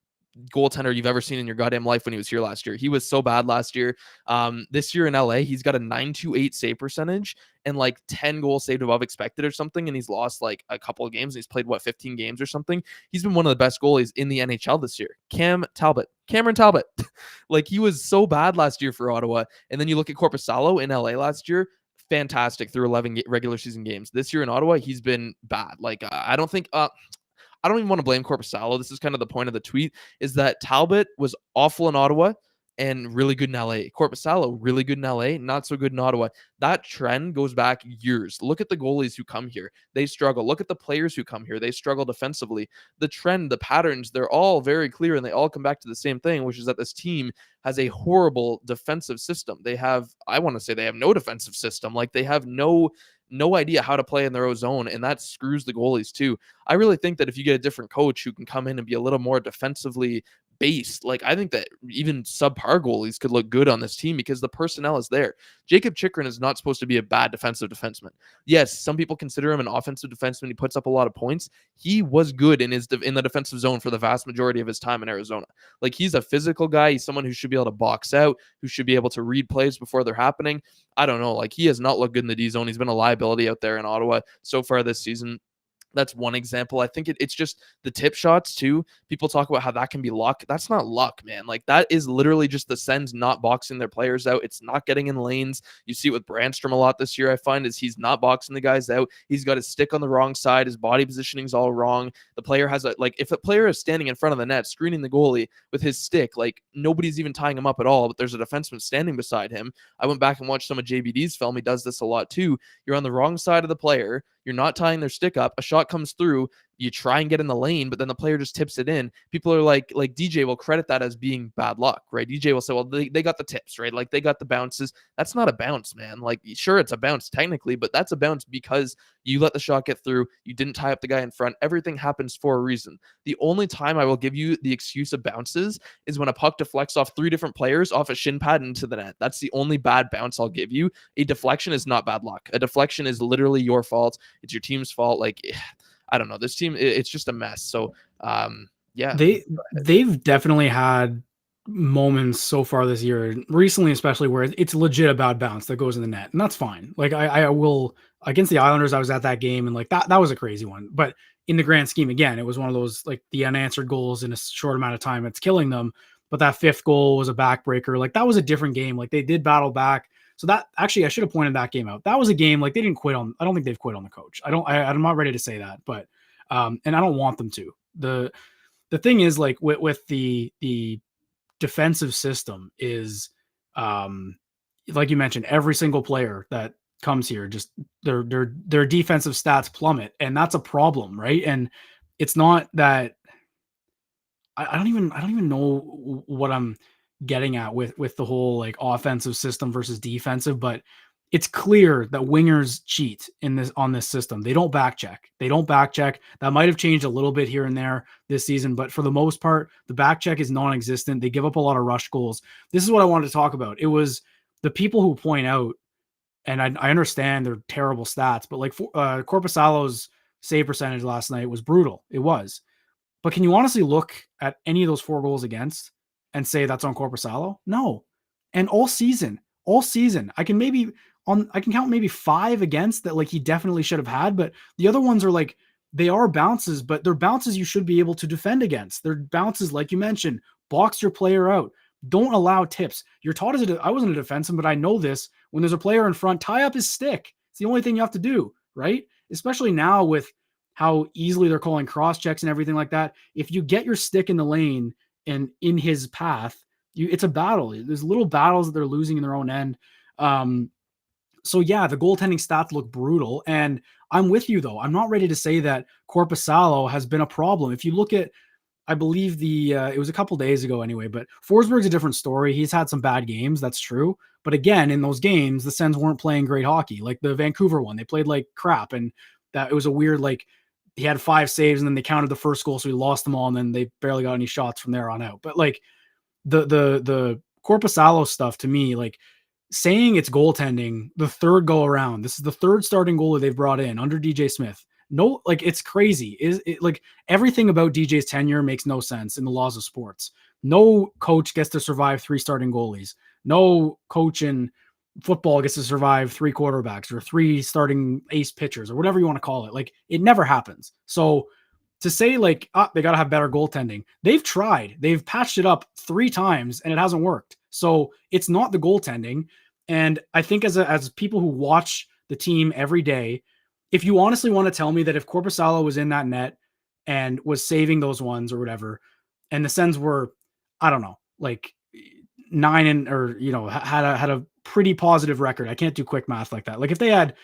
goaltender you've ever seen in your goddamn life when he was here last year. He was so bad last year. This year in LA, he's got a 928 save percentage and like 10 goals saved above expected or something. And he's lost like a couple of games. He's played 15 games or something. He's been one of the best goalies in the NHL this year. Cameron Talbot. Like he was so bad last year for Ottawa. And then you look at Korpisalo in LA last year. Fantastic through 11 regular season games. This year in Ottawa, he's been bad. Like I don't think I don't even want to blame Korpisalo. This is kind of the point of the tweet, is that Talbot was awful in Ottawa and really good in LA. Korpisalo, really good in LA, not so good in Ottawa. That trend goes back years. Look at the goalies who come here. They struggle. Look at the players who come here. They struggle defensively. The trend, the patterns, they're all very clear, and they all come back to the same thing, which is that this team has a horrible defensive system. I want to say they have no defensive system. Like they have no idea how to play in their own zone, and that screws the goalies too. I really think that if you get a different coach who can come in and be a little more defensively based, like I think that even subpar goalies could look good on this team because the personnel is there. Jacob Chikrin is not supposed to be a bad defensive defenseman. Yes, some people consider him an offensive defenseman. He puts up a lot of points. He was good in the defensive zone for the vast majority of his time in Arizona. Like he's a physical guy. He's someone who should be able to box out, who should be able to read plays before they're happening. I don't know. Like he has not looked good in the D zone. He's been a liability out there in Ottawa so far this season. That's one example. I think it's just the tip shots too. People talk about how that can be luck. That's not luck, man. Like that is literally just the Sens not boxing their players out. It's not getting in lanes. You see it with Brandstrom a lot this year. I find is he's not boxing the guys out. He's got his stick on the wrong side. His body positioning's all wrong. The player has a like if a player is standing in front of the net screening the goalie with his stick, like nobody's even tying him up at all. But there's a defenseman standing beside him. I went back and watched some of JBD's film. He does this a lot too. You're on the wrong side of the player. You're not tying their stick up. A shot comes through. You try and get in the lane, but then the player just tips it in. People are like DJ will credit that as being bad luck, right? DJ will say, well, they got the tips, right? Like they got the bounces. That's not a bounce, man. Like, sure, it's a bounce technically, but that's a bounce because you let the shot get through. You didn't tie up the guy in front. Everything happens for a reason. The only time I will give you the excuse of bounces is when a puck deflects off 3 different players off a shin pad into the net. That's the only bad bounce I'll give you. A deflection is not bad luck. A deflection is literally your fault. It's your team's fault. Like, I don't know. This team, it's just a mess. So, yeah. They've definitely had moments so far this year, recently especially, where it's legit a bad bounce that goes in the net, and that's fine. Like I will against the Islanders, I was at that game, and like that was a crazy one. But in the grand scheme, again, it was one of those like the unanswered goals in a short amount of time. It's killing them. But that 5th goal was a backbreaker. Like that was a different game. Like they did battle back. So that actually, I should have pointed that game out. That was a game like they didn't quit on. I don't think they've quit on the coach. I'm not ready to say that, but and I don't want them to. The thing is like with the defensive system is like you mentioned, every single player that comes here just their defensive stats plummet, and that's a problem, right? And it's not that I don't even know what I'm getting at with the whole like offensive system versus defensive, but it's clear that wingers cheat on this system. They don't back check. They don't back check. That might have changed a little bit here and there this season, but for the most part, the back check is non-existent. They give up a lot of rush goals. This is what I wanted to talk about. It was the people who point out, and I understand they're terrible stats, but like Korpisalo's save percentage last night was brutal. It was. But can you honestly look at any of those 4 goals against and say that's on Korpisalo? No. And all season, I can count maybe 5 against that like he definitely should have had, but the other ones are like they are bounces, but they're bounces you should be able to defend against. They're bounces like you mentioned, box your player out. Don't allow tips. You're taught I wasn't a defenseman, but I know this. When there's a player in front, tie up his stick. It's the only thing you have to do, right? Especially now with how easily they're calling cross checks and everything like that. If you get your stick in the lane and in his path, it's a battle. There's little battles that they're losing in their own end. So yeah, the goaltending stats look brutal, and I'm with you though. I'm not ready to say that Korpisalo has been a problem. If you look at, I believe it was a couple days ago anyway, but Forsberg's a different story. He's had some bad games, that's true. But again, in those games, the Sens weren't playing great hockey. Like the Vancouver one, they played like crap, and that it was a weird like he had 5 saves and then they counted the first goal, so he lost them all, and then they barely got any shots from there on out. But like the Korpisalo stuff to me, like saying it's goaltending the 3rd go around. This is the 3rd starting goalie they've brought in under DJ Smith. No, like it's crazy. Like everything about DJ's tenure makes no sense in the laws of sports. No coach gets to survive 3 starting goalies. No coach in football gets to survive 3 quarterbacks or 3 starting ace pitchers or whatever you want to call it. Like it never happens. So to say like, they got to have better goaltending. They've tried. They've patched it up 3 times and it hasn't worked. So it's not the goaltending. And I think as people who watch the team every day, if you honestly want to tell me that if Korpisalo was in that net and was saving those ones or whatever, and the Sens were, I don't know, like 9 and or had a pretty positive record. I can't do quick math like that. Like if they had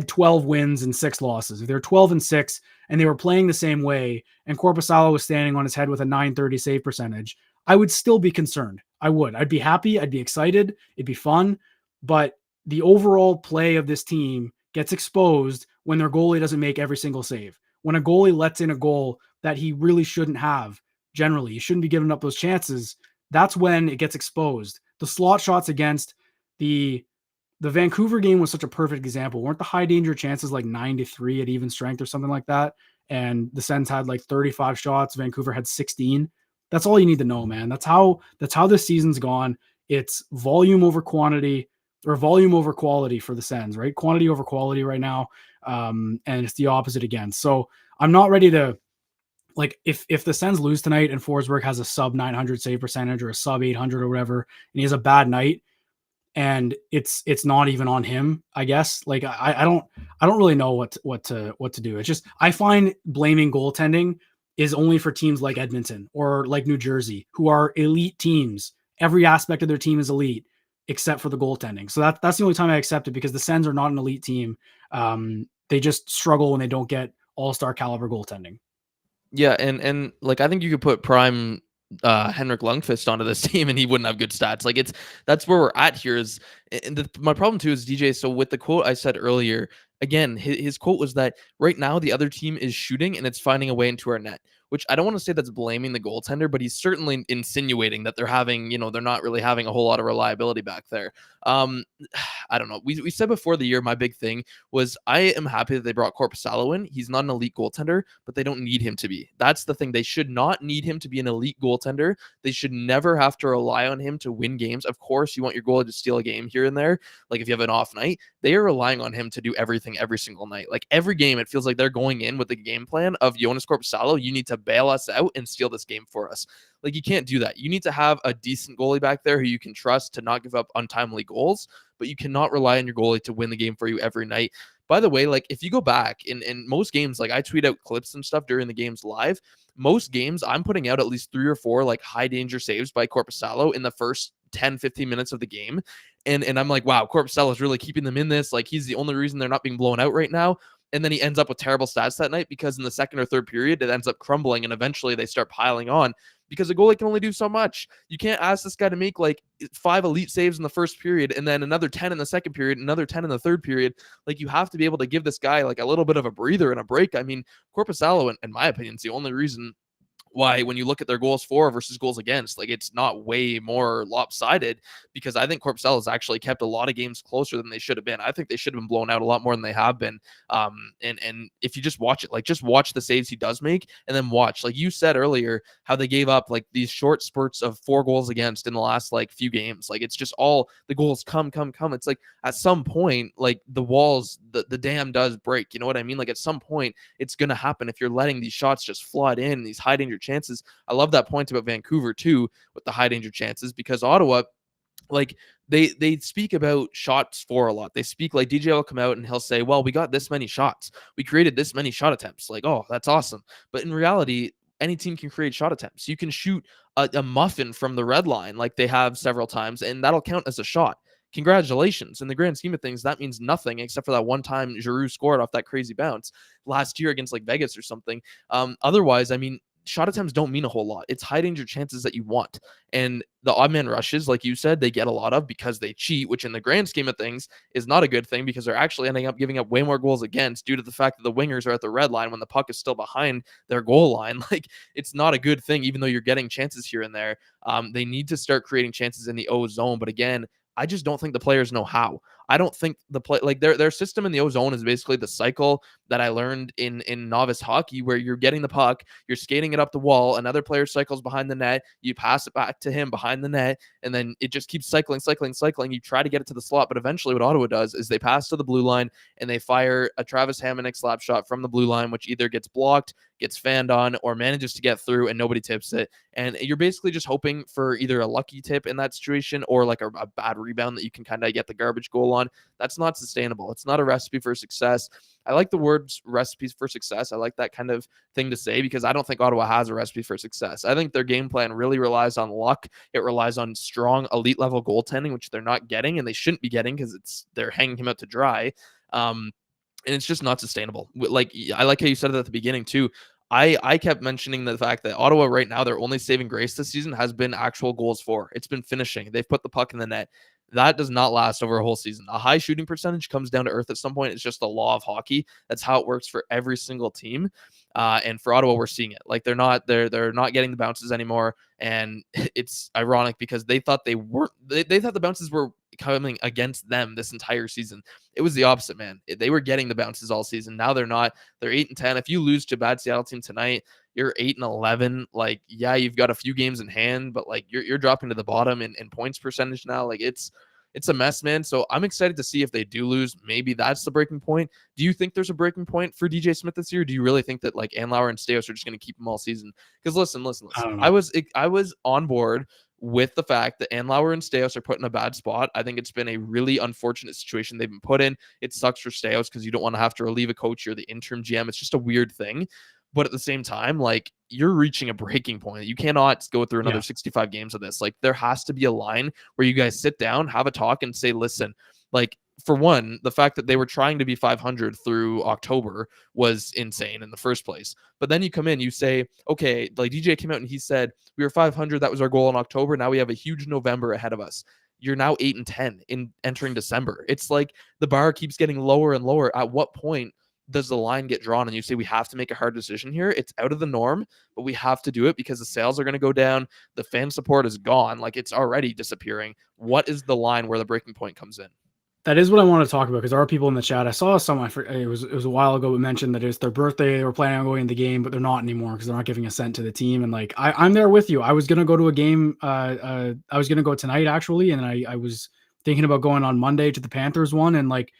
12 wins and 6 losses, if they're 12-6 and they were playing the same way, and Korpisalo was standing on his head with a 930 save percentage, I would still be concerned. I'd be happy. I'd be excited. It'd be fun. But the overall play of this team gets exposed when their goalie doesn't make every single save. When a goalie lets in a goal that he really shouldn't have, generally, you shouldn't be giving up those chances. That's when it gets exposed. The slot shots against the Vancouver game was such a perfect example. Weren't the high danger chances like 9-3 at even strength or something like that? And the Sens had like 35 shots. Vancouver had 16. That's all you need to know, man. That's how this season's gone. It's volume over quantity, or volume over quality for the Sens, right? Quantity over quality right now. And it's the opposite again. So I'm not ready to, like, if the Sens lose tonight and Forsberg has a sub 900 save percentage or a sub 800 or whatever, and he has a bad night, and it's not even on him, I guess. Like I don't really know what to do. It's just I find blaming goaltending is only for teams like Edmonton or like New Jersey, who are elite teams. Every aspect of their team is elite except for the goaltending. So that's the only time I accept it, because the Sens are not an elite team. They just struggle when they don't get all-star caliber goaltending. Yeah, and like I think you could put prime Henrik Lundqvist onto this team and he wouldn't have good stats. Like that's where we're at here is my problem too is DJ. So with the quote I said earlier, again, his quote was that right now the other team is shooting and it's finding a way into our net, which I don't want to say that's blaming the goaltender, but he's certainly insinuating that they're having, they're not really having a whole lot of reliability back there. Um, I don't know. We said before the year, my big thing was I am happy that they brought Korpisalo in. He's not an elite goaltender, but they don't need him to be. That's the thing. They should not need him to be an elite goaltender. They should never have to rely on him to win games. Of course, you want your goalie to steal a game here and there. Like if you have an off night, they are relying on him to do everything every single night. Like every game, it feels like they're going in with the game plan of Jonas Korpisalo. You need to bail us out and steal this game for us. Like you can't do that. You need to have a decent goalie back there who you can trust to not give up untimely goals, but you cannot rely on your goalie to win the game for you every night. By the way, like if you go back in most games, like I tweet out clips and stuff during the games live, most games I'm putting out at least 3 or 4 like high danger saves by Korpisalo in the first 10-15 minutes of the game. And I'm like, wow, Korpisalo is really keeping them in this. Like he's the only reason they're not being blown out right now. And then he ends up with terrible stats that night because in the second or third period, it ends up crumbling and eventually they start piling on because a goalie can only do so much. You can't ask this guy to make like 5 elite saves in the first period and then another 10 in the second period, another 10 in the third period. Like you have to be able to give this guy like a little bit of a breather and a break. I mean, Korpisalo, in my opinion, is the only reason why when you look at their goals for versus goals against, like it's not way more lopsided because I think Korpisalo has actually kept a lot of games closer than they should have been. I think they should have been blown out a lot more than they have been. And if you just watch it, like just watch the saves he does make and then watch, like you said earlier, how they gave up like these short spurts of 4 goals against in the last like few games. Like it's just all the goals come. It's like at some point, like the walls, the dam does break. You know what I mean? Like at some point it's going to happen if you're letting these shots just flood in, these high danger chances. I love that point about Vancouver too with the high danger chances because Ottawa, like they speak about shots for a lot. They speak like DJ will come out and he'll say, well, we got this many shots. We created this many shot attempts. Like, oh, that's awesome. But in reality, any team can create shot attempts. You can shoot a muffin from the red line like they have several times, and that'll count as a shot. Congratulations. In the grand scheme of things, that means nothing except for that one time Giroux scored off that crazy bounce last year against like Vegas or something. Otherwise, I mean, shot attempts don't mean a whole lot. It's high danger chances that you want. And the odd man rushes, like you said, they get a lot of because they cheat, which in the grand scheme of things is not a good thing because they're actually ending up giving up way more goals against due to the fact that the wingers are at the red line when the puck is still behind their goal line. Like it's not a good thing, even though you're getting chances here and there. They need to start creating chances in the O zone. But again, I just don't think the players know how. I don't think the play like their system in the O zone is basically the cycle that I learned in novice hockey, where you're getting the puck, you're skating it up the wall, another player cycles behind the net, you pass it back to him behind the net, and then it just keeps cycling. You try to get it to the slot, but eventually what Ottawa does is they pass to the blue line and they fire a Travis Hamonic slap shot from the blue line, which either gets blocked, gets fanned on, or manages to get through and nobody tips it. And you're basically just hoping for either a lucky tip in that situation or like a bad rebound that you can kind of get the garbage goal on. That's not sustainable. It's not a recipe for success. I like the words recipes for success. I like that kind of thing to say because I don't think Ottawa has a recipe for success. I think their game plan really relies on luck. It relies on strong elite level goaltending, which they're not getting and they shouldn't be getting because they're hanging him out to dry. And it's just not sustainable. Like I like how you said it at the beginning too. I kept mentioning the fact that Ottawa right now, their only saving grace this season has been actual goals for. It's been finishing. They've put the puck in the net. That does not last over a whole season. A high shooting percentage comes down to earth at some point. It's just the law of hockey. That's how it works for every single team. And for Ottawa, we're seeing it. Like they're not getting the bounces anymore. And it's ironic because they thought they thought the bounces were coming against them this entire season. It was the opposite, man. They were getting the bounces all season. Now they're not. They're 8-10. If you lose to a bad Seattle team tonight, you're 8-11. Like, yeah, you've got a few games in hand, but like you're dropping to the bottom in points percentage now. Like it's It's a mess, man. So I'm excited to see if they do lose. Maybe that's the breaking point. Do you think there's a breaking point for DJ Smith this year? Do you really think that like Andlauer and Staios are just going to keep him all season? Because I listen. don't know. I was on board with the fact that Andlauer and Staios are put in a bad spot. I think it's been a really unfortunate situation they've been put in. It sucks for Staios because you don't want to have to relieve a coach. You're the interim GM. It's just a weird thing. But at the same time, like you're reaching a breaking point. You cannot go through another Yeah. 65 games of this. Like there has to be a line where you guys sit down, have a talk, and say, listen, like for one, the fact that they were trying to be 500 through October was insane in the first place. But then you come in, you say, okay, like DJ came out and he said, we were 500. That was our goal in October. Now we have a huge November ahead of us. You're now 8-10 in entering December. It's like the bar keeps getting lower and lower. At what point does the line get drawn and you say we have to make a hard decision here? It's out of the norm, but we have to do it because the sales are going to go down. The fan support is gone. Like it's already disappearing. What is the line where the breaking point comes in? That is what I want to talk about because there are people in the chat. I saw someone, it was a while ago, but mentioned that it's their birthday. They were planning on going to the game, but they're not anymore because they're not giving a cent to the team. And like, I'm there with you. I was going to go to a game. I was going to go tonight actually. And I was thinking about going on Monday to the Panthers one. And like,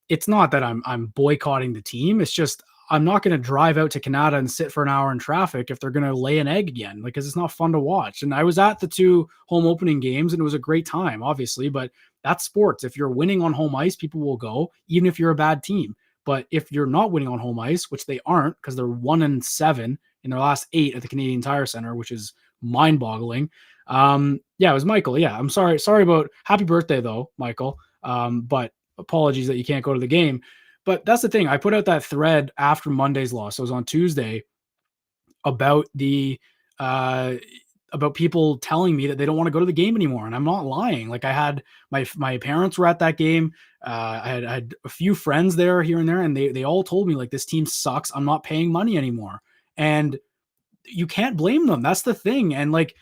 it's not that I'm boycotting the team. It's just I'm not going to drive out to Canada and sit for an hour in traffic if they're going to lay an egg again, like, because it's not fun to watch. And I was at the 2 home opening games and it was a great time, obviously, but that's sports. If you're winning on home ice, people will go, even if you're a bad team. But if you're not winning on home ice, which they aren't, because they're 1-7 in their last 8 at the Canadian Tire Center, which is mind-boggling. Yeah, it was Michael. Yeah, I'm sorry. Sorry about happy birthday though, Michael. But apologies that you can't go to the game. But that's the thing. I put out that thread after Monday's loss. So it was on Tuesday about the about people telling me that they don't want to go to the game anymore, and I'm not lying. Like I had my parents were at that game. I had a few friends there here and there, and they all told me like this team sucks. I'm not paying money anymore, and you can't blame them. That's the thing, and like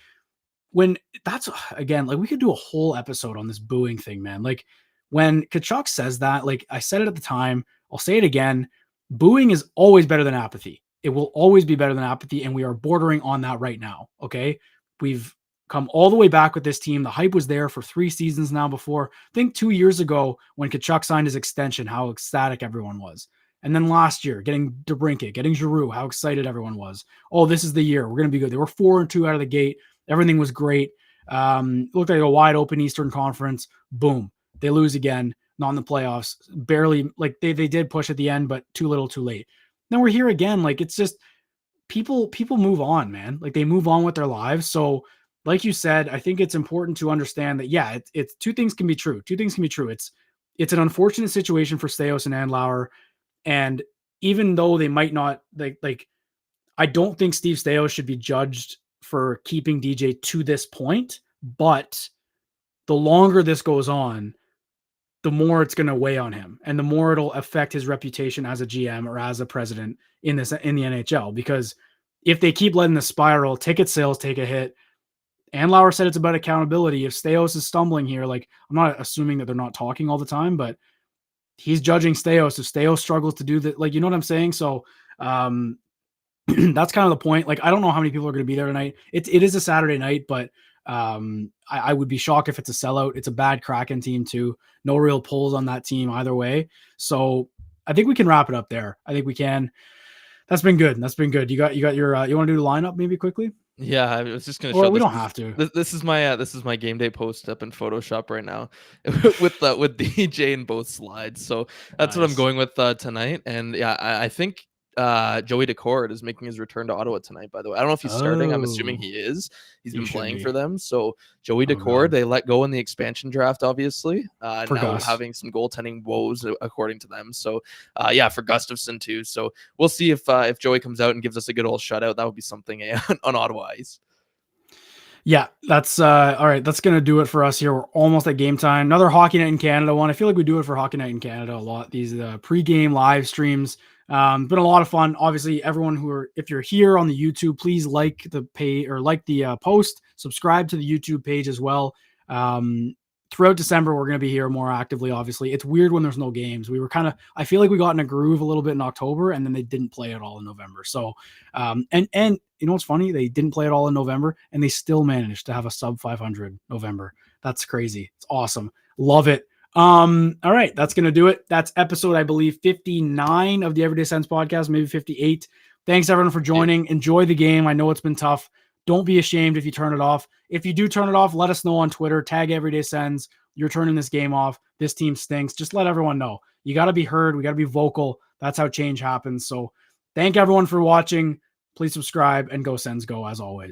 when that's again, like we could do a whole episode on this booing thing, man. Like when Kachuk says that, like I said it at the time, I'll say it again. Booing is always better than apathy. It will always be better than apathy. And we are bordering on that right now. Okay. We've come all the way back with this team. The hype was there for 3 seasons now before. I think 2 years ago when Kachuk signed his extension, how ecstatic everyone was. And then last year, getting DeBrincat, getting Giroux, how excited everyone was. Oh, this is the year. We're going to be good. They were 4-2 out of the gate. Everything was great. Looked like a wide open Eastern Conference. Boom. They lose again, not in the playoffs. Barely, like they did push at the end, but too little, too late. Then we're here again. Like it's just people move on, man. Like they move on with their lives. So, like you said, I think it's important to understand that it's two things can be true. Two things can be true. It's an unfortunate situation for Staios and Andlauer, and even though they might not like I don't think Steve Staios should be judged for keeping DJ to this point, but the longer this goes on, the more it's going to weigh on him and the more it'll affect his reputation as a GM or as a president in the NHL. Because if they keep letting the spiral, ticket sales take a hit. Andlauer said it's about accountability. If Staios is stumbling here, like I'm not assuming that they're not talking all the time, but he's judging Staios. If Staios struggles to do that, like, you know what I'm saying? So, that's kind of the point. Like, I don't know how many people are going to be there tonight. It is a Saturday night, but I would be shocked if it's a sellout. It's a bad Kraken team too. No real pulls on that team either way. So I think we can wrap it up there. I think we can. That's been good. That's been good. You got your you want to do the lineup maybe quickly? Yeah, I was just gonna Or show we this. don't have to. This is my game day post up in Photoshop right now, with DJ in both slides. So that's what I'm Nice. going with tonight. And yeah, I think Joey Decord is making his return to Ottawa tonight. By the way, I don't know if he's starting. I'm assuming Oh, he is. He's he been should playing be. for them. So Joey Oh Decord, God. they let go in the expansion draft, obviously. For Now Gus. having some goaltending woes according to them. So yeah, for Gustafsson too. So we'll see if Joey comes out and gives us a good old shutout. That would be something on Ottawa ice. Yeah, that's all right. That's gonna do it for us here. We're almost at game time. Another Hockey Night in Canada one. I feel like we do it for Hockey Night in Canada a lot. These pre-game live streams. Been a lot of fun. Obviously, everyone if you're here on the YouTube, please like the page or like the post. Subscribe to the YouTube page as well. Throughout December, we're going to be here more actively. Obviously, it's weird when there's no games. We were I feel like we got in a groove a little bit in October, and then they didn't play at all in November. So, and you know what's funny? They didn't play at all in November, and they still managed to have a sub 500 November. That's crazy. It's awesome. Love it. All right, that's gonna do it. That's episode, I believe, 59 of the Everyday Sense podcast, maybe 58. Thanks everyone for Yeah. joining. Enjoy the game. I know it's been tough. Don't be ashamed if you turn it off. If you do turn it off, let us know on Twitter. Tag Everyday Sens. You're turning this game off. This team stinks. Just let everyone know. You got to be heard. We got to be vocal. That's how change happens. So thank everyone for watching. Please subscribe and go Sens go as always.